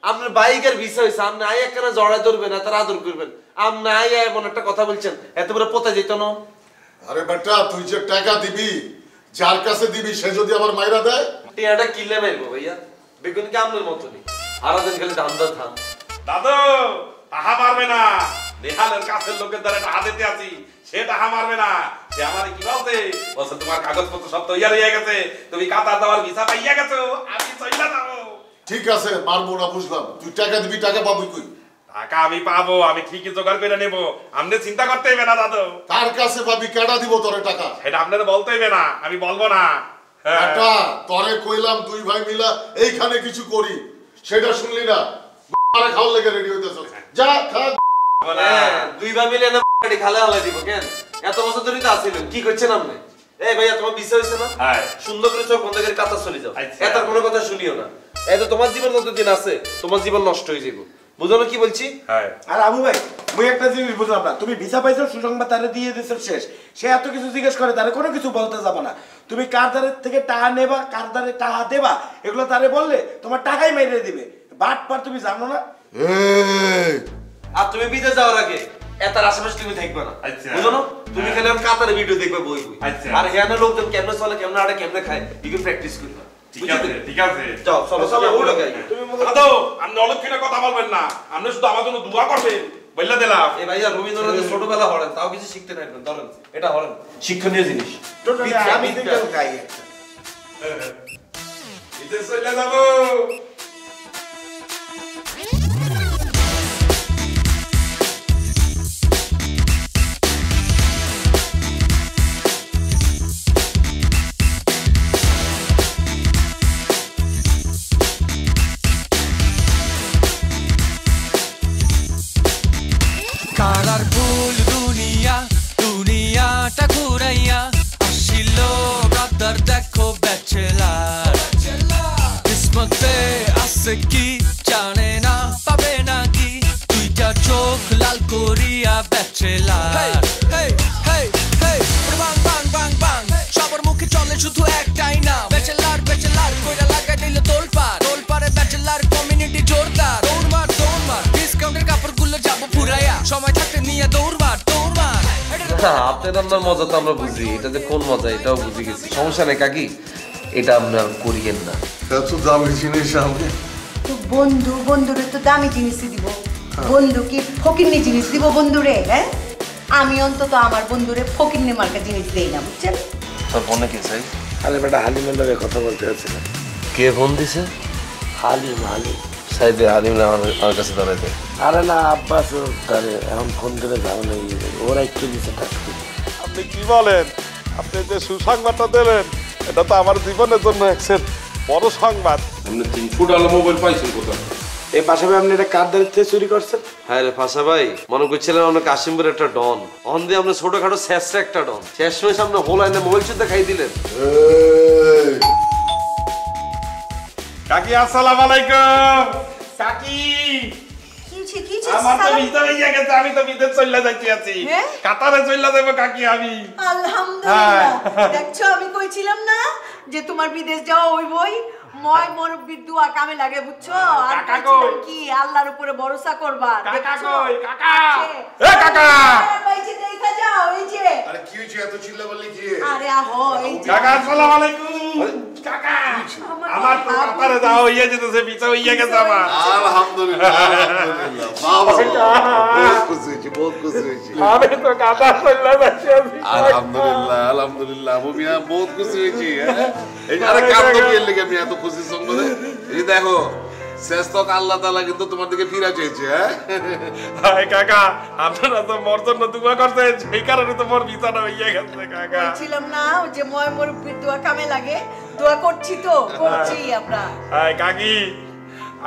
আপনার বাইকের ভিসা হইছে আপনি আই একখানা জড়াই ধরবেন না তার আদর করবেন আপনি আই এমন একটা কথা বলছেন এত বড় পোতা যেত না আরে বেটা তুই যে টাকা দিবি যার কাছে দিবি সে যদি আবার মাইরা দেয় টিয়াটা কিলে মারবো ভাইয়া বেগুন কি আপনার মতো নেই আরাদিন খালি ধান ধান দাদু তাহা মারবে না নেহালের কাছের লোকের দ্বারা টাকা দিতে আছি সে টাকা মারবে না সে আমার কি বলতে বলছে তোমার কাগজপত্র সব তৈরি হয়ে গেছে তুমি কাতার দেওয়ার ভিসা পাইয়া গেছো আমি চইলা যাবো ঠিক আছে মারবো না বুঝলাম তুই টাকা দিবি টাকা পাবি কই টাকা আমি পাবো আমি ঠিকই জোগাড় করে নেবো আপনি চিন্তা করতে হবে না দাদু কার কাছে পাবি কেডা দিব তোরে টাকা সেটা আপনারা বলতে হবে না আমি বলবো না বেটা তোরে কইলাম দুই ভাই মিলা এইখানে কিছু করি সেটা শুনলি না মারা খাওয়ার লেগে রেডি হইতেছ যা খা দুই ভাই মিলে না খালে হলাই দিব কেন এত বছর ধরে তো আছিলেন কি করছেন আপনি এই ভাইয়া তোমার বিষয় হইছে না সুন্দর করে চোখ বন্ধ করে কাতা চলে যাও এত কোনো কথা শুনিও না এই তো তোমার জীবন যতদিন আছে তোমার জীবন নষ্ট হয়ে যাবে বুঝো না কি বলছি আর আবু ভাই মুই একটা জিনিস বুঝলাম না তুমি ভিসা পাইছো সুসংবাদ তারে দিয়ে দিছো শেষ সে এত কিছু জিজ্ঞেস করে তারে কোনো কিছু বলতে যাবে না তুমি কার দ্বারে থেকে টাকা নেবা কার দ্বারে টাকা দেবা এগুলো তারে বললে তোমার টাকাই মেরে দিবে বাট পার তুমি জানো না আর তুমি বিদেশ যাওয়ার আগে এতার আশেপাশে তুমি থাকবে না বুঝো না তুমি খালি কাতারে ভিডিও দেখবে বই বই আর হেয়ানা লোকজন কেমনে চলে কেমনে আড়ে কেমনে খায় এগুলো প্র্যাকটিস করবে ঠিক আছে ঠিক আছে যাও চলো চলো ওটা গাই তুমি দাদু আপনি অলক্ষণে কথা বলবেন না আপনি শুধু আমার জন্য দোয়া করবেন বললা দিলাম এই ভাইয়া রবীন্দ্রনাথের ছোটবেলা হরেন তাও কিছু শিখতে নাইবেন ধরেন এটা হরেন শিক্ষণীয় জিনিস আমি দিতেও গাই ইতে চলে যাবো কালারফুল দুনিয়া দুনিয়াটা ঘুরাইয়া আসিল ব্রাদার দেখো ব্যাচেলার কিসমতে আছে কি জানে না পাবে নাকি দুইটা চোখ লাল করিয়া ব্যাচেলার বাং বাং বাং বাং সবার মুখে চলে শুধু একটাই না ব্যাচেলার ব্যাচেলার কইরা লাগাই দিল তোলপাড়ে ব্যাচেলার কমিউনিটি জোরদার দৌড়মার ডিসকাউন্টের কাপড়গুলো যাবো ফুরাইয়া সময় থাকতে নিয়ে দৌড়মার আপনার আপনার মজা তো আমরা বুঝি এটা যে কোন মজা এটাও বুঝে গেছি সমস্যা নেই কাকি এটা আপনার করিয়েন না এত দামি জিনিস আমি তো বন্ধুরে তো দামি জিনিস দিব বন্ধু কি ফকিন্নি জিনিস দিব বন্ধুরে হ্যাঁ আমি অন্তত আমার বন্ধুরে ফকিন্নি মার্কা জিনিস দেই না বুঝছেন তোর ফোনে কে চাই আরে বেটা হালিমের লগে কথা বলতে হচ্ছে না কে ফোন দিছে হালিম সাইদে হালিম আমার কাছে দাঁড়াইতে আরে না আব্বাস তারে এখন ফোন করে যাও না ওরা একটু দিছে টাকা আপনি কি বলেন আপনি যে সুসংবাদটা দিলেন এটা তো আমার জীবনের জন্য একসের বড় সংবাদ আপনি 3 ফুট আলো মোবাইল পাইছেন কোথায় এই পাশে আপনি এটা কার দাঁড়িয়ে চুরি করছেন হ্যাঁ রে ফাঁসা ভাই মনে করছিলেন অনেক কাশিমপুর একটা ডন অন দিয়ে আপনি ছোটখাটো শেষটা একটা ডন শেষ সময় সামনে হোলাইনে মোবাইল চুদ্ধা খাই দিলেন কাকি আসসালামু আলাইকুম কাকি আমার তো ভিসা হইয়া গেছে আমি তো বিদেশ চলে যাইতে আছি কাতারে চলে যাব কাকি আমি আলহামদুলিল্লাহ দেখছো আমি কইছিলাম না যে তোমার বিদেশ যাওয়া হইবই মই মুরব্বির দোয়া কামে লাগে বুঝছো আর কাকা কই কি আল্লাহর উপরে ভরসা করবা কাকা কই কাকা এ কাকা এই যে দেখা যাও এই যে আরে কি হইছে এত চিল্লা বললি কি আরে আহো এই যে কাকা আসসালামু আলাইকুম কাকা আমার তো কাতারে যাওয়া হইয়া যেতেছে ভিসা হইয়া গেছে আমার আলহামদুলিল্লাহ বাবা বহুত খুশি হইছি আমি তো কাতার চলে যাচ্ছি আলহামদুলিল্লাহ মুমিয়া বহুত খুশি হইছি এই আরে কাম তো কি লাগে আমি এত খুশি সংবাদে এই দেখো শেষতক আল্লাহ তাআলা কিন্তু তোমার দিকে ফিরা চাইছে হায় কাকা আপনারা তো মোর জন্য দোয়া করতেন সেই কারণে তো মোর ভিসাটা হইয়া গেছে কাকা বলছিলাম না যে মই মুরব্বির দোয়া কামে লাগে দোয়া করছি তো করছি আমরা হায় কাকি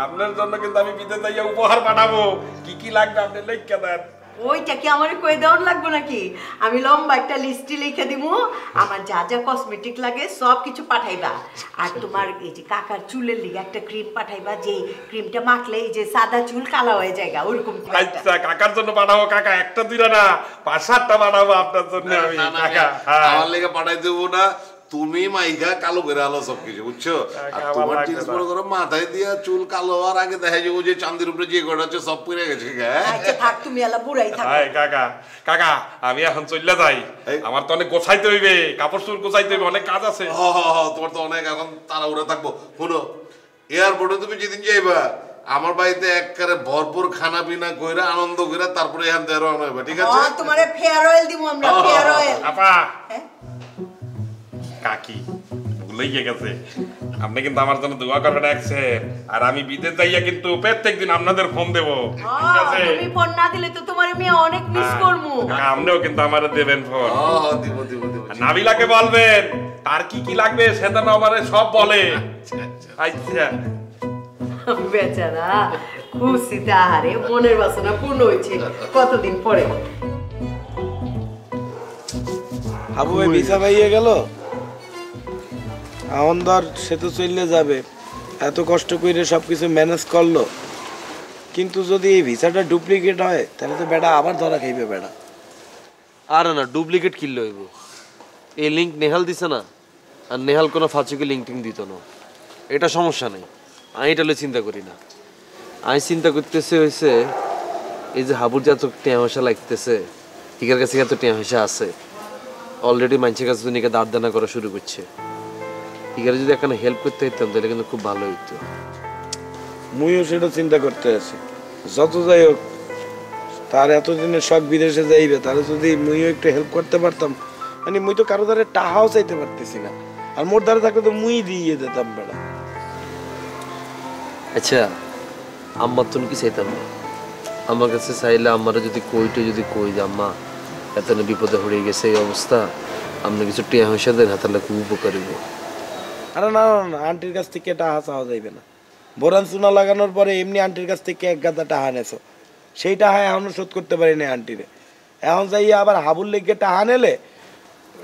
আপনার জন্য কিন্তু আমি বিদেশ যাইয়া উপহার পাঠাবো কি কি লাগবে আপনি লিখে দেন ওইটা কি আমারে কই দেওয়ার লাগবে নাকি আমি লম্বা একটা লিস্ট লিখে দিমু আমার যা যা কসমেটিক লাগে সব কিছু পাঠাইবা আর তোমার এই যে কাকার চুলের লিগে একটা ক্রিম পাঠাইবা যে ক্রিমটা মাখলে এই যে সাদা চুল কালো হয়ে যায়গা ওরকম আচ্ছা কাকার জন্য পাঠাবো কাকা একটা দুইটা না 5-7টা পাঠাবো আপনার জন্য আমি কাকা আমার লেগে পাঠাই দেব না তুমি মাইকা কালো করে আলো সবকিছু বুঝছো আর তোমার জিনিস মনে করো মাথায় দিয়া চুল কালো হওয়ার আগে দেখা যাবে যে চাঁদের উপরে যে গোটা আছে সব পড়ে গেছে। আচ্ছা থাক তুমি আলা বুড়াই থাকো। কাকা কাকা আমি এখন চলে যাই, আমার তো অনেক গোছাইতে হইবে, কাপড় চোপড় গোছাইতে হইবে, অনেক কাজ আছে। তোমার তো অনেক এখন তাড়াহুড়া থাকবো। শোনো এয়ারপোর্টে তুমি যেদিন যাইবা আমার বাড়িতে একবারে ভরপুর খানা পিনা কইরা আনন্দ কইরা তারপরে এখান থেকে রওনা হইবা, ঠিক আছে? তোমারে ফেয়ার অয়েল দিমু আমরা, ফেয়ার অয়েল। আপা কাকি ভুলেই গেছে, আপনি কিন্তু আমার জন্য দোয়া করবেন একসেন, আর আমি বিদেশ যাইয়া কিন্তু প্রত্যেকদিন আপনাদের ফোন দেব, ঠিক আছে? তুমি ফোন না দিলে তো তোমার আমি অনেক মিস করমু। আপনিও কিন্তু আমারে দেবেন ফোন। দিব দিব দিব। নাবিলাকে বলবেন তার কি কি লাগবে সেটা না আমারে সব বলে। আচ্ছা বেচারা খুশিতে আহারে মনের বাসনা পূর্ণ হয়েছে কতদিন পরে। হাবু ভাই ভিসা পাইয়ে গেল, এখন ধর সে তো চলে যাবে, এত কষ্ট করে সবকিছু ম্যানেজ করলো, কিন্তু যদি এই ভিসাটা ডুপ্লিকেট হয় তাহলে তো বেটা আবার ধরা খাইবে বেটা। আর না ডুপ্লিকেট কিনলে হইব, এই লিঙ্ক নেহাল দিছে না, আর নেহাল কোনো ফাঁচুকে লিঙ্ক টিং দিত না, এটা সমস্যা নেই, আমি এটা চিন্তা করি না। আমি চিন্তা করতেছে হয়েছে এই যে হাবুর যে এত টেয়া পয়সা লাগতেছে, ঠিকের কাছে এত টেয়া পয়সা আছে, অলরেডি মানুষের কাছে দুনিয়াকে দাঁড় দানা করা শুরু করছে, ঠিকারে যদি এখানে হেল্প করতে হইতাম তাহলে কিন্তু খুব ভালো হইতো। মুইও সেটা চিন্তা করতে আছি, যত যাই হোক তার এতদিনের শখ বিদেশে যাইবে, তাহলে যদি মুইও একটু হেল্প করতে পারতাম, মানে মুই তো কারো দ্বারে টাহাও চাইতে পারতেছি না, আর মোর দ্বারা থাকলে তো মুই দিয়ে দিতাম বেড়া। আচ্ছা আম্মার তো কি চাইতাম না, আমার কাছে চাইলে আমারও যদি কই যে আম্মা এত বিপদে হয়ে গেছে এই অবস্থা, আপনি কিছু টিয়া পয়সা দেন, তাহলে খুব উপকার হইব। আরে না না না, আন্টির কাছ থেকে টাহা চাওয়া যাইবে না, বোরান চুনা লাগানোর পরে এমনি আন্টির কাছ থেকে এক গাদা টাহা নেছো, সেই টাহা এখনো শোধ করতে পারি না আন্টিরে, এখন যাইয়া আবার হাবুর লেগে টাহা নেলে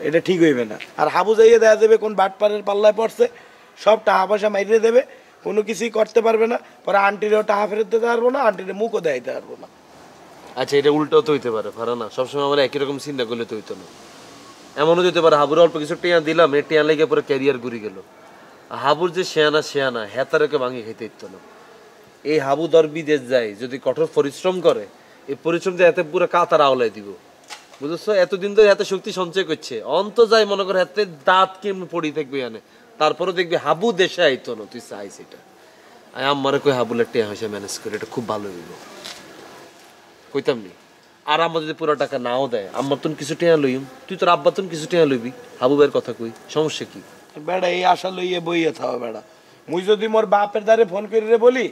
এটা ঠিক হইবে না, আর হাবু যাইয়া দেওয়া যাবে কোন বাটপাড়ের পাল্লায় পড়ছে, সব টাকা পয়সা মাইরে দেবে, কোনো কিছুই করতে পারবে না, পরে আন্টিরেও টাকা ফেরত দিতে পারবো না, আন্টিরে মুখও দেখাইতে পারবো না। আচ্ছা এটা উল্টাও তো হইতে পারে, পারে না, সবসময় আমরা একই রকম চিন্তা করলে তো হইতো না, এমনও হইতে পারে হাবুর অল্প কিছু টিয়া দিলাম, এই টিয়া লেগে পরে ক্যারিয়ার ঘুরে গেল, হাবুর যে শেয়ানা হেতারকে ভাঙিয়ে খাইতে ইতো না। এই হাবু দর বিদেশ যায় যদি কঠোর পরিশ্রম করে, এই পরিশ্রম দিয়ে এতে পুরো কাতার আওলাই দিব, বুঝছো? এতদিন ধরে এত শক্তি সঞ্চয় করছে, অন্ত যায় মনে করে হাতে দাঁত কেমন পড়ি থাকবে এনে, তারপরে দেখবি হাবু দেশে আইতো না, তুই চাইস এটা। আমি আমারে কই হাবুলের টিয়া পয়সা ম্যানেজ করে, এটা খুব ভালো হইব কইতাম নি। আর আমার যদি পুরো টাকা নাও দেয়, আমার তুন কিছু টিয়া লইম, তুই তোর আব্বা তুন কিছু টিয়া লইবি, হাবু ভাইয়ের কথা কই, সমস্যা কি? বেড়া এই আশা লইয়ে বইয়ে থাও বেড়া, মুই যদি মোর বাপের দ্বারে ফোন করে বলি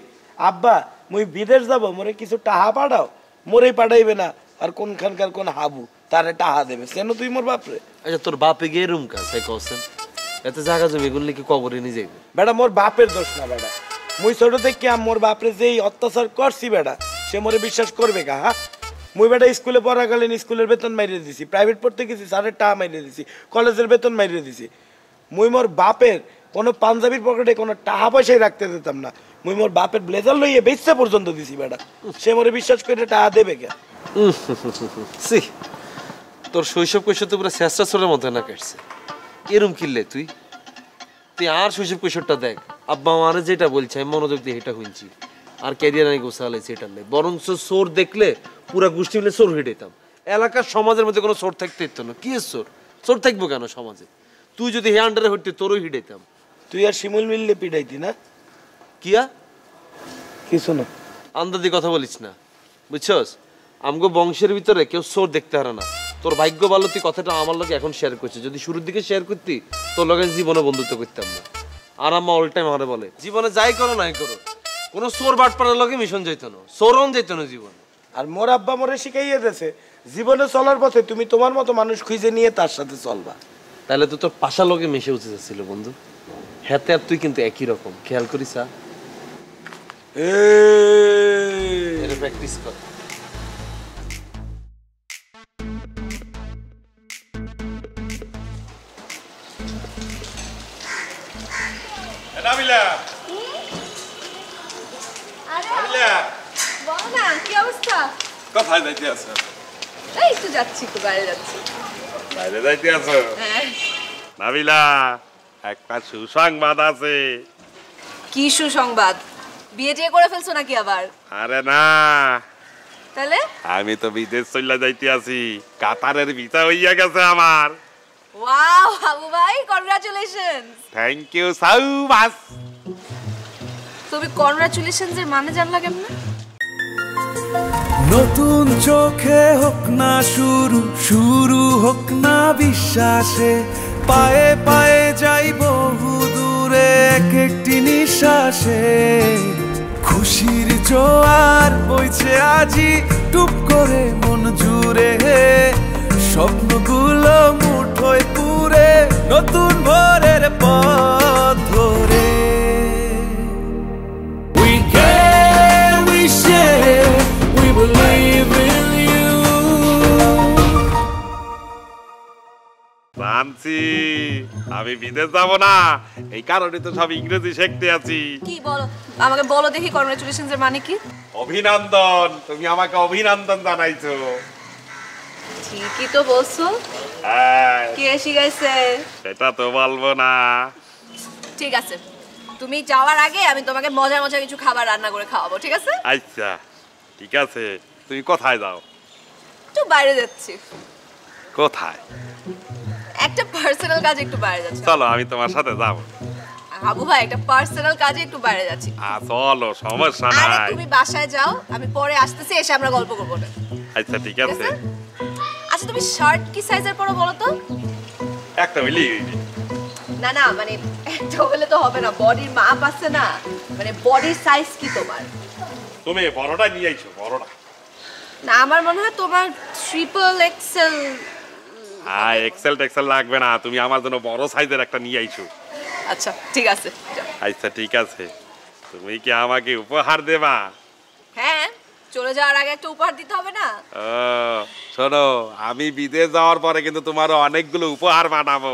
আব্বা মুই বিদেশ যাব, মোরে কিছু টাহা পাঠাও, মোরেই পাঠাইবে না, আর কোনখানকার কোন হাবু তারে টাহা দেবে, সেন তুই মোর বাপরে। আচ্ছা তোর বাপে গিয়ে রুম কাজ কছেন, এতে জায়গা জমি এগুলো কি কবরে নিয়ে যাইবে? বেড়া মোর বাপের দোষ না বেড়া, মুই ছোট থেকে মোর বাপরে যেই অত্যাচার করছি বেড়া, সে মোরে বিশ্বাস করবে কা? হ্যাঁ মুই বেটা স্কুলে পড়াকালীন স্কুলের বেতন মাইরে দিছি, প্রাইভেট পড়তে গেছি স্যারের টাকা মাইরে দিছি, কলেজের বেতন মাইরে দিছি, মুই মোর বাপের কোনো পাঞ্জাবির পকেটে কোনো টাকা পয়সাই রাখতে দিতাম না, মুই মোর বাপের ব্লেজার লইয়ে বেচতে পর্যন্ত দিছি বেটা, সে মোরে বিশ্বাস করে টাকা দেবে কে? তোর শৈশব কৈশোর তো পুরো শেষটা ছোটের মতো না কাটছে, এরম কিনলে তুই আর শৈশব কৈশোরটা দেখ, আব্বা আমারে যেটা বলছে আমি মনোযোগ দিয়ে এটা শুনছি, আর ক্যারিয়ার আমি গোছালাইছি এটা নেই, বরং চোর দেখলে পুরা গোষ্ঠী মিলে চোর হেঁটেতাম, এলাকার সমাজের মধ্যে কোনো চোর থাকতে দিত না, কি চোর থাকবো কেন সমাজে? তুই যদি হে আন্ডারে হইতে তোরও হিডাইতাম। তুই আর শিমুল মিললে পিটাইতি না? কিয়া কিছু না, আন্দাজি কথা বলিস না, বুঝছস? আমগো বংশের ভিতরে কেউ চোর দেখতে হারে না, তোর ভাগ্য ভালো তুই কথাটা আমার লগে এখন শেয়ার করছিস, যদি শুরুর দিকে শেয়ার করতি তোর লগে জীবনে বন্ধুত্ব করতাম না। আর আম্মা অল টাইম আমারে বলে জীবনে যাই করো নাই করো, কোনো চোর বাটপাড়ার লগে মিশন যাইতো না, চোরন যাইতো না জীবনে। আর মোর আব্বা মোরে শিখাইয়ে দিয়েছে জীবনে চলার পথে তুমি তোমার মতো মানুষ খুঁজে নিয়ে তার সাথে চলবা। তাহলে তো তোর পাশা লগে মিশে উচিত ছিল বন্ধু, হ্যাঁ আর তুই কিন্তু একই রকম, খেয়াল করিস প্র্যাকটিস কর। নাবিলা বল না কি অবস্থা? কোথায় যাইতে আছো? এই তো যাচ্ছি, তো বাইরে যাচ্ছি। বাইরে যাইতে আছো? হ্যাঁ। নাবিলা একটা সুসংবাদ আছে। কি সুসংবাদ? বিয়ে টিয়ে করে ফেলছো নাকি আবার? আরে না, তাহলে আমি তো বিদেশ চলে যাইতে আছি, কাতারের ভিসা হইয়া গেছে আমার। ওয়াও হাবু ভাই, congratulations. Thank you so much. তুমি কনগ্রাচুলেশনস এর মানে জানলা কেমনে? নতুন চোখে হোক না শুরু, শুরু হোক না বিশ্বাসে, পায়ে পায়ে যাই বহু দূরে এক একটি নিঃশ্বাসে। খুশির জোয়ার বইছে আজি টুপ করে মন জুড়ে, স্বপ্নগুলো মুঠোয় পুরে নতুন ভোরের পথ ধরে। We care, we share, we believe in you. জানছি আমি বিদেশ যাব না, এই কারণে তো সব ইংরেজি শিখতে আছি। কি বলো, আমাকে বলো দেখি কনগ্রাচুলেশনস এর মানে কি? অভিনন্দন, তুমি আমাকে অভিনন্দন জানাইছো। ঠিকই তো বলছো। কে শিখাইছে? সেটা তো বলবো না। ঠিক আছে, তুমি যাওয়ার আগে আমি তোমাকে মজার মজার কিছু খাবার রান্না করে খাওয়াবো, ঠিক আছে? আচ্ছা ঠিক আছে। তুমি কোথায় যাও? একটু বাইরে যাচ্ছি। কোথায়? একটা পার্সোনাল কাজে একটু বাইরে যাচ্ছি। চলো আমি তোমার সাথে যাব। হাবু ভাই, একটা পার্সোনাল কাজে একটু বাইরে যাচ্ছি। চলো, সমস্যা আরে নাই। তুমি বাসায় যাও, আমি পরে আসতেছি, এসে আমরা গল্প করবো না। আচ্ছা ঠিক আছে। আচ্ছা তুমি শার্ট কি সাইজের পরো বলো তো? একটা হইলি। না না, মানে একটা হলে তো হবে না, বডির মাপ আছে না, মানে বডির সাইজ কি তোমার? তুমি বড়টা নিয়ে আইছো, বড়টা। না, আমার মনে হয় তোমার ট্রিপল এক্সেল। হ্যাঁ, এক্সেল টেক্সেল লাগবে না, তুমি আমার জন্য বড় সাইজের একটা নিয়ে আইছো। আচ্ছা ঠিক আছে। আচ্ছা ঠিক আছে। তুমি কি আমাকে উপহার দেবা? হ্যাঁ, চলে যাওয়ার আগে একটা উপহার দিতে হবে না? শোনো, আমি বিদেশ যাওয়ার পরে কিন্তু তোমার অনেকগুলো উপহার পাঠাবো।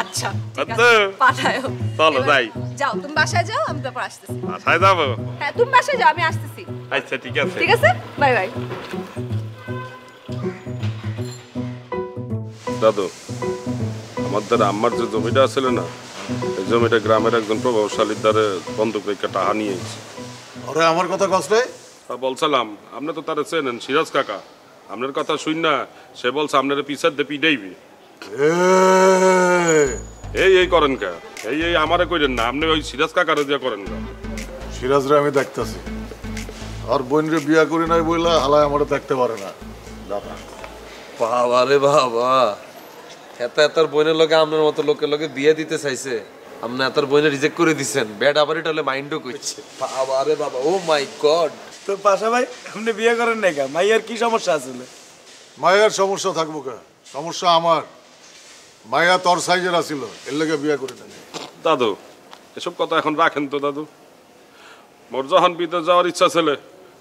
আচ্ছা ঠিক আছে, পাঠাও। চলো যাই। যাও, তুমি বাসায় যাও, আমি তারপর আসতেছি। বাসায় যাবো? হ্যাঁ, তুমি বাসায় যাও, আমি আসতেছি। আচ্ছা ঠিক আছে। ঠিক আছে, বাই বাই। দাদু, আমাদের আম্মার যে জমিটা ছিল না, এই জমিটা গ্রামের একজন প্রভাবশালীর দ্বারে বন্ধক রেখে টাকা নিয়ে এসেছে। আরে আমার কথা কষ্ট বলছিলাম, আপনি তো তারা চেনেন, সিরাজ কাকা। আপনার কথা শুন না, সে বলছে আপনার পিছার দিয়ে পিটাইবি। এই করেন কা, এই আমারে কইরেন না, আপনি ওই সিরাজ কাকারে দিয়ে করেন কা। সিরাজরে আমি দেখতেছি, আর বোনরে বিয়া করি নাই বইলা হালায় আমারে দেখতে পারে না। দাদা বাবা রে বাবা, এতার বোনের লোকে আপনার মতো লোকের লোকে বিয়ে দিতে চাইছে, আপনি এতার বোনের রিজেক্ট করে দিচ্ছেন। ব্যাড আবার এটা হলে মাইন্ডও করছে। বাবা রে বাবা, ও মাই গড। তো পাশা ভাই, আপনি বিয়ে করেন নাই কা? মাইয়ার কি সমস্যা আছে? মায়ের সমস্যা থাকবো কে? সমস্যা আমার। মায়া তোর সাইজের আছিল, এর লেগে বিয়া করি না। দাদু, এসব কথা এখন রাখেন তো দাদু। মোর যখন বিদেশ যাওয়ার ইচ্ছা ছিল,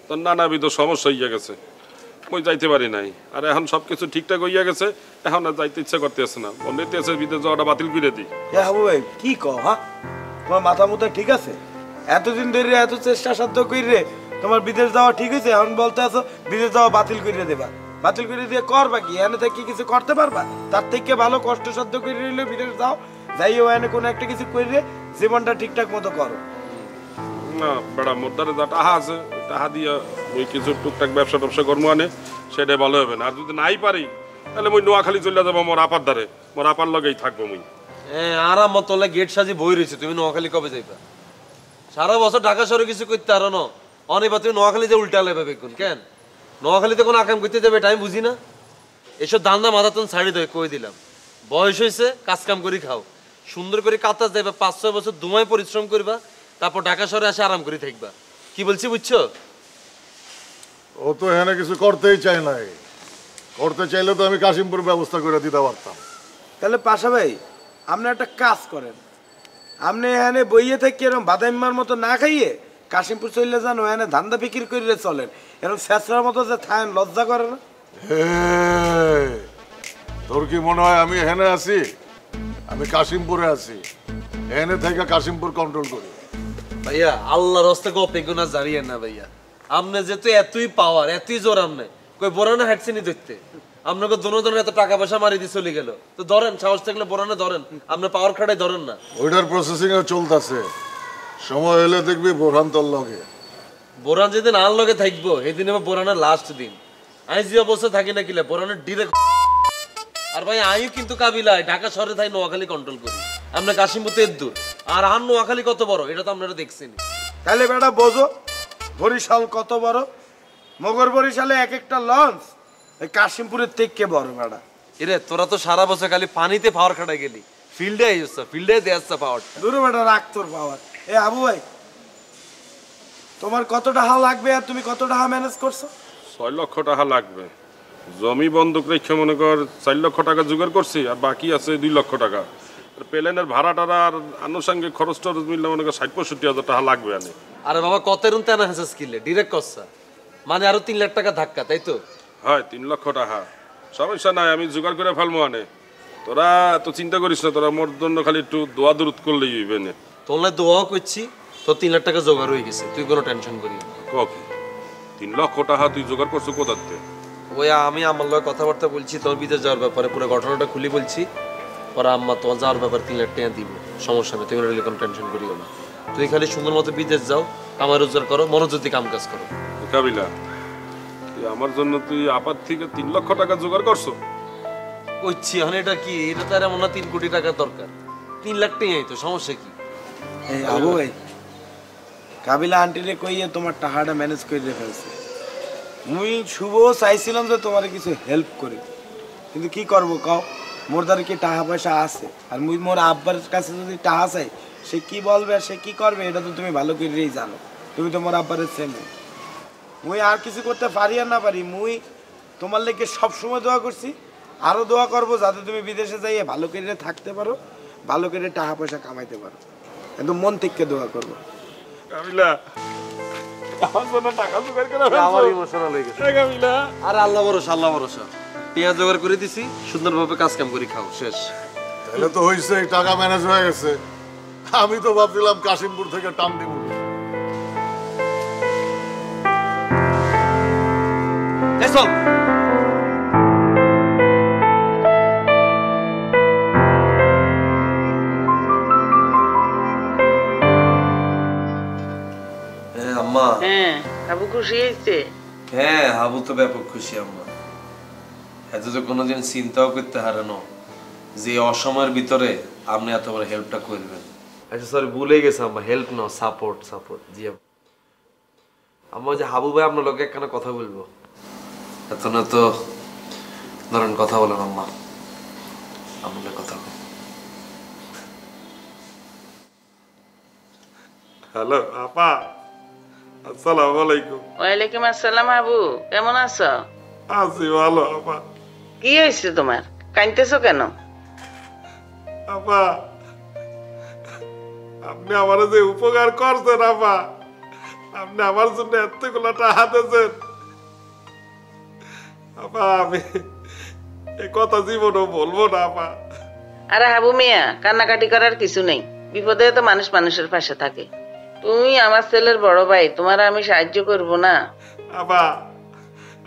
তোর নানাবিধ সমস্যা হইয়া গেছে, মই যাইতে পারি নাই। আর এখন সবকিছু ঠিকঠাক হইয়া গেছে, এখন আর যাইতে ইচ্ছা করতেছে না। বলতে আছে বিদেশ যাওয়াটা বাতিল করে দিই। হাবু ভাই কি কও? হ্যাঁ, তোমার মাথা মুথা ঠিক আছে? এতদিন ধরে এত চেষ্টা সাধ্য কইরে তোমার বিদেশ যাওয়া ঠিক হয়েছে, এখন বলতে আছো বিদেশ যাওয়া বাতিল করে দেবা। বাতিল করে দিয়ে করবা কি? এনে থেকে কিছু করতে পারবা? তার থেকে ভালো কষ্ট সাধ্য করে রইলে বিদেশ যাও, যাইও এনে কোনো একটা কিছু করে জীবনটা ঠিকঠাক মতো করো। না বেড়া, মোর দ্বারা যা টাহা আছে, টাহা দিয়া ওই কিছু টুকটাক ব্যবসা করবো আনে, সেটাই ভালো হবে না। আর যদি নাই পারি, তাহলে মই নোয়াখালী চলে যাবো মোর আপার দ্বারে, মোর আপার লগেই থাকবো মুই। আরাম মতো গেট সাজি বই রয়েছে, তুমি নোয়াখালী কবে যাইবা? সারা বছর ঢাকা শহরে কিছু করতে আরো না, অনেকবার তুমি নোয়াখালী যে উল্টা লেবে বেগুন কেন? নোয়াখালীতে কোনো আকাম করতে যাবে, এটা আমি বুঝি না। এসব ধান্দা মাথা তুমি ছাড়ি দেয়, কই দিলাম। বয়স হয়েছে, কাজ কাম করে খাও, সুন্দর করে কাতার যাইবা, 5-6 বছর দুমায় পরিশ্রম করবা, তারপর ঢাকা শহরে আসে আরাম করে থাকবা। কি বলছি বুঝছো? ও তো এখানে কিছু করতেই চাই নাই। করতে চাইলে তো আমি কাশিমপুর ব্যবস্থা করে দিতে পারতাম। তাহলে পাশা ভাই, আপনি একটা কাজ করেন, আপনি এখানে বইয়ে থেকে এরকম বাদাইমার মতো না খাইয়ে কাশিমপুর চলে যান, ওখানে ধান্দা বিক্রি করে চলেন। এরকম ফ্যাসরার মতো যে থাকেন, লজ্জা করে না? তোর কি মনে হয় আমি এখানে আছি? আমি কাশিমপুরে আছি, এখানে থেকে কাশিমপুর কন্ট্রোল করি। ভাইয়া আল্লাহর রাস্তে গপে গুনা জানিয়ে না ভাইয়া, আমনে যেহেতু এতই পাওয়ার, এতই জোর, আমনে কই বড় না হাঁটছেনি দেখতে। আপনাকে দোনো এত টাকা পয়সা মারি দিয়ে চলে গেল, তো ধরেন সাহস থাকলে বোরানে ধরেন, আপনার পাওয়ার খাটাই ধরেন না। ওইটার প্রসেসিং এ চলতেছে, সময় হলে দেখবি বোরহান তোর লগে। বোরান যেদিন আর লগে থাকবো সেদিন আমার বোরানের লাস্ট দিন। আমি যে অবস্থা থাকি না কিলে বোরানের ডিরেক্ট। আর ভাই আমিও কিন্তু কাবিলায় ঢাকা শহরে থাই নোয়াখালী কন্ট্রোল করি, আমরা কাশিমপুর তো দূর, আর আর নোয়াখালী কত বড় এটা তো আপনারা দেখছেন। তাহলে বেটা বোঝো বরিশাল কত বড়, মগর বরিশালে এক একটা লঞ্চ এই কাশিমপুরের থেকে বড় বেটা। এরে তোরা তো সারা বছর খালি পানিতে পাওয়ার খাটাই গেলি, ফিল্ডে আইসছ, ফিল্ডে দেয়াচ্ছা পাওয়ার। দূর বেটা রাখ তোর পাওয়ার। এ আবু ভাই তোমার কত টাকা লাগবে আর তুমি কত টাকা ম্যানেজ করছো? 6 লক্ষ টাকা লাগবে। জমি বন্ধক রেখে মনে কর 4 লক্ষ টাকা জোগাড় করছি, আর বাকি আছে 2 লক্ষ টাকা। প্লেনের ভাড়া টাড়া আর আনুষঙ্গিক খরচ টরচ মিললে মনে কর 60-65 হাজার টাকা লাগবে। আনে আরে বাবা কত এরুন তেনা হেসে স্কিলে ডিরেক্ট করছা, মানে আরো 3 লাখ টাকা ধাক্কা, তাই তো? হয় 3 লক্ষ টাকা, সমস্যা নাই, আমি জোগাড় করে ফেলবো। আনে তোরা তো চিন্তা করিস না, তোরা মোর জন্য খালি একটু দোয়া দূরত করলেই হইবে না। তোলে দোয়াও করছি, তো 3 লাখ টাকা জোগাড় হয়ে গেছে, তুই কোনো টেনশন করি না। কি 3 লক্ষ টাকা তুই জোগাড় করছো কোথাতে? ওই আমি আমার লগে কথাবার্তা বলছি, তোর বিদেশ যাওয়ার ব্যাপারে পুরো ঘটনাটা খুলি বলছি। পরে আম্মা তোমার যাওয়ার ব্যাপারে 3 লাখ টাকা দিব, সমস্যা নেই, তুমি কোনো টেনশন করিও না। তুই খালি সুন্দর মতো বিদেশ যাও, কামাই রোজগার করো, মনোযোগ দিয়ে কাম কাজ করো। কাবিলা তুই আমার জন্য তুই আপাত থেকে 3 লক্ষ টাকা জোগাড় করছো? কইছি এখন এটা কি, এটা তো আর এমন না 3 কোটি টাকার দরকার, 3 লাখ টাকাই তো, সমস্যা কি? এই আবু ভাই কাবিলা আন্টিরে কইয়ে তোমার টাকাটা ম্যানেজ করে ফেলছে। মুই শুভ চাইছিলাম যে তোমার কিছু হেল্প করি, কিন্তু কি করব কও, মোর দ্বারা কি টাকা পয়সা আছে, আর মুই মোর আব্বার কাছে যদি টাকা চাই সে কি বলবে আর সে কি করবে এটা তো তুমি ভালো করেই জানো, তুমি তো মোর আব্বারের ছেলে। মুই আর কিছু করতে পারি আর না পারি, মুই তোমার লেগে সবসময় দোয়া করছি, আরও দোয়া করব যাতে তুমি বিদেশে যাইয়ে ভালো করে থাকতে পারো, ভালো করে টাকা পয়সা কামাইতে পারো, একদম মন থেকে দোয়া করবো। কাবিলা আমার জন্য টাকা জোগাড় করে ফেলছো? আমার ইমোশনাল হয়ে গেছে। কাবিলা আর আল্লাহ ভরসা, আল্লাহ ভরসা, পেঁয়াজ জোগাড় করে দিছি, সুন্দরভাবে কাজ কাম করে খাও, শেষ। তাহলে তো হয়েছে, এই টাকা ম্যানেজ হয়ে গেছে। আমি তো ভাবছিলাম কাশিমপুর থেকে টান দিব। চল আম্মা। হ্যাঁ আবু খুশি হয়েছে? হ্যাঁ হাবু তো ব্যাপক খুশি আম্মা। এত তো কোনোদিন চিন্তাও করতে হারানো যে অসময়ের ভিতরে আপনি এত বড় হেল্পটা করবেন। আচ্ছা সরি ভুলে গেছে আম্মা, হেল্প নাও, সাপোর্ট সাপোর্ট। জি আম্মা যে হাবু ভাই আপনার লোকে একখানা কথা বলবো, এত না তো ধরেন কথা বলেন আম্মা, আপনার কথা। হ্যালো আপা, আসসালামু আলাইকুম। ওয়ালাইকুম আসসালাম। আবু কেমন আছো? আছি ভালো আপা। কি হয়েছে তোমার, কাঁদতেছো কেন? আপা আপনি আমার যে উপকার করছেন আপা, আপনি আমার জন্য এতগুলো টাকা দিয়েছেন আপা, আমি এই কথা জীবনও বলবো না আপা। আরে হাবু মিয়া কান্নাকাটি করার কিছু নেই, বিপদে তো মানুষ মানুষের পাশে থাকে। তুমি আমার ছেলের বড় ভাই, তোমার আমি সাহায্য করব না? আপা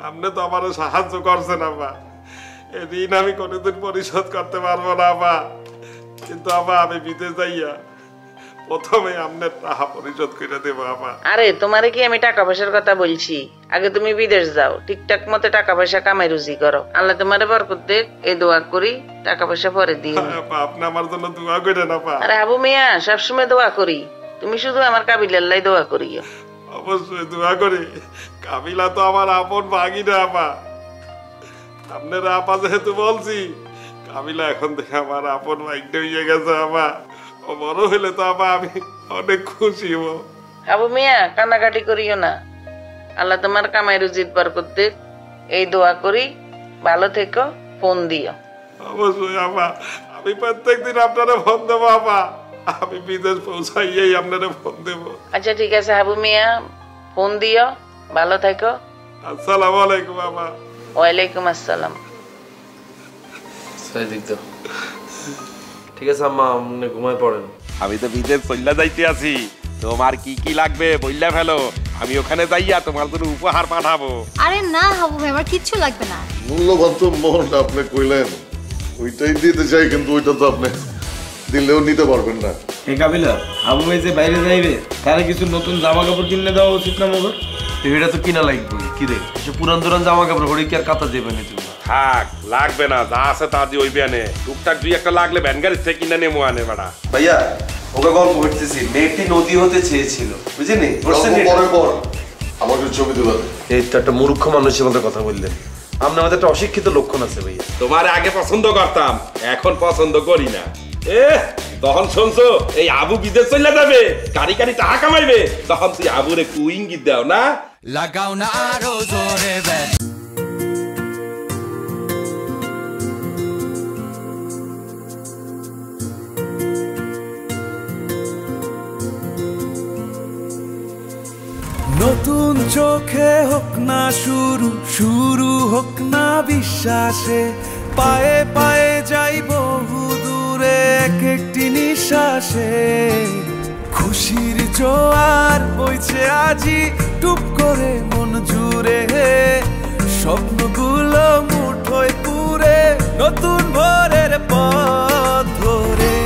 আপনি তো আমার সাহায্য করছেন আপা, এই ঋণ আমি কোনোদিন পরিশোধ করতে পারবো না আপা, কিন্তু আপা আমি বিদেশ যাইয়া প্রথমে আপনার টাকা পরিশোধ করে দেবো আপা। আরে তোমারে কি আমি টাকা পয়সার কথা বলছি? আগে তুমি বিদেশ যাও, ঠিকঠাক মতো টাকা পয়সা কামাই রুজি করো, আল্লাহ তোমারে বরকত দেখ, এই দোয়া করি, টাকা পয়সা পরে দিও। আপনি আমার জন্য দোয়া করেন আপা। আরে আবু মিয়া সবসময় দোয়া করি, তুমি শুধু আমার কাবিলাল্লাই দোয়া করিও। অবশ্যই দোয়া করি, কাবিলা তো আমার আপন ভাগিনা আপা, আপনারা আপা যেহেতু বলছি, কাবিলা এখন থেকে আমার আপন ভাগিনা হয়ে গেছে আপা, ও বড় হইলে তো আপা আমি অনেক খুশি হব। আবু মিয়া কান্নাকাটি করিও না, আল্লাহ তোমার কামাই রুজির বরকত দেখ, এই দোয়া করি, ভালো থেকো, ফোন দিও। অবশ্যই আপা, আমি প্রত্যেকদিন আপনারা ফোন দেবো আপা, আমি বিদেশ পৌঁছাইয়েই আপনারা ফোন দেবো। আচ্ছা ঠিক আছে আবু মিয়া, ফোন দিও, ভালো থেকো। আসসালামু আলাইকুম আপা। ওয়ালাইকুম আসসালাম। ঠিক আছে আম্মা, আপনি ঘুমায় পড়েন। আমি তো বিদেশ চল্লা যাইতে আছি, তোমার কি কি লাগবে বললা ফেলো, আমি ওখানে যাইয়া তোমার জন্য উপহার পাঠাবো। আরে না হাবু ভাই, আমার কিচ্ছু লাগবে না, মূল্যবান তো মোহনটা আপনি কইলেন ওইটাই দিতে চাই, কিন্তু ওইটা তো আপনি দিলেও নিতে পারবেন না। হে কাবিলা, আবু ভাই যে বাইরে যাইবে তারা কিছু নতুন জামা কাপড় কিনে দেওয়া উচিত না মগর? এটা তো কিনা লাগবে কি রে, সে পুরান দুরান জামা কাপড় হরে কি আর কাতা দেবে না তুমি? থাক, লাগবে না, যা আছে তা দিয়ে ওই বিয়ানে টুকটাক দুই একটা লাগলে ভ্যান গাড়ি থেকে কিনে নেমো আনে বেড়া। ভাইয়া ওকে গল্প করতেছি, মেয়েটি নদী হতে চেয়েছিল বুঝিনি? পর আমাকে ছবি দিল। এই তো একটা মূর্খ মানুষের মতো কথা বললেন। আপনার মধ্যে একটা অশিক্ষিত লক্ষণ আছে ভাইয়া। তোমার আগে পছন্দ করতাম, এখন পছন্দ করি না। তখন শুনছো এই আবু বিদেশ চলে যাবে, কারি কারি টাকা কামাইবে, তখন তুই আবুর একটু ইঙ্গিত দাও না, লাগাও না আরো জোরে ব্যাট। নতুন চোখে হোক না শুরু, শুরু হোক না বিশ্বাসে, পায়ে পায়ে যাই বহু দূরে এক একটি নিঃশ্বাসে। খুশির জোয়ার বইছে আজি টুপ করে মন জুড়ে, স্বপ্নগুলো মুঠোয় পুরে নতুন ভোরের পথ ধরে।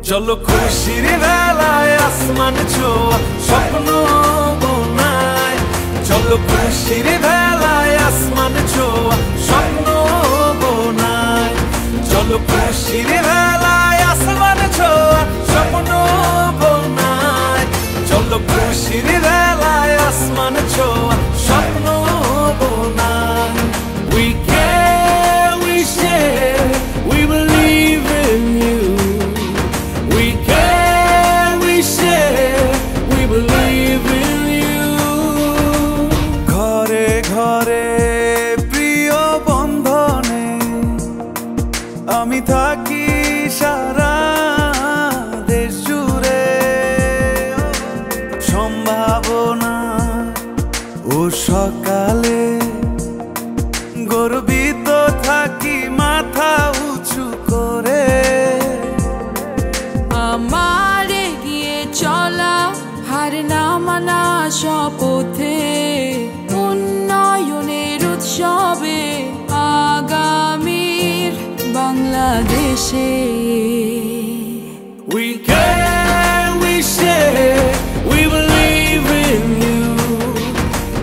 চলো খুশির বেলায় আসমান ছোঁয়া স্বপ্ন বোনায়, চলো খুশির বেলায় আসমান ছোঁয়া স্বপ্ন বোনায়, চলো খুশির বেলায় আসমান ছোঁয়া স্বপ্ন বোনায়, চলো খুশির বেলায় আসমান ছোঁয়া স্বপ্ন বোনায়। We care, we share, we believe in you. We care, we share, we believe in you. ঘরে ঘরে প্রিয় বন্ধনে আমি থাকি সারা দেশ জুড়ে, সম্ভাবনা ও সকালে গর্বিত থাকি মাথা উঁচু করে। আমার এগিয়ে চলা হার না মানা শপথে, উন্নয়নের উৎসবে আগামীর বাংলাদেশে। We care, we share, we believe in you.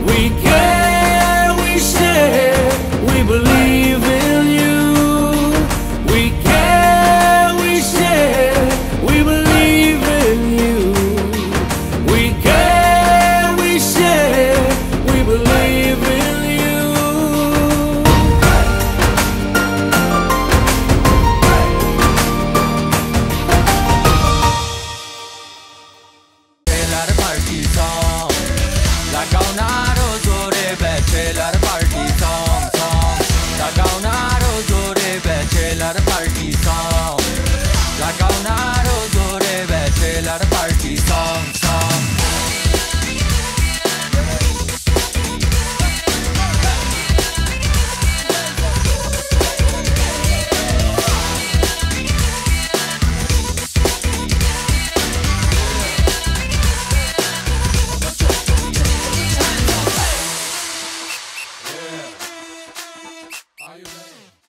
We care, we share, we believe in you. We care, we share, we believe in you. We care, we share, we believe in you. Party song.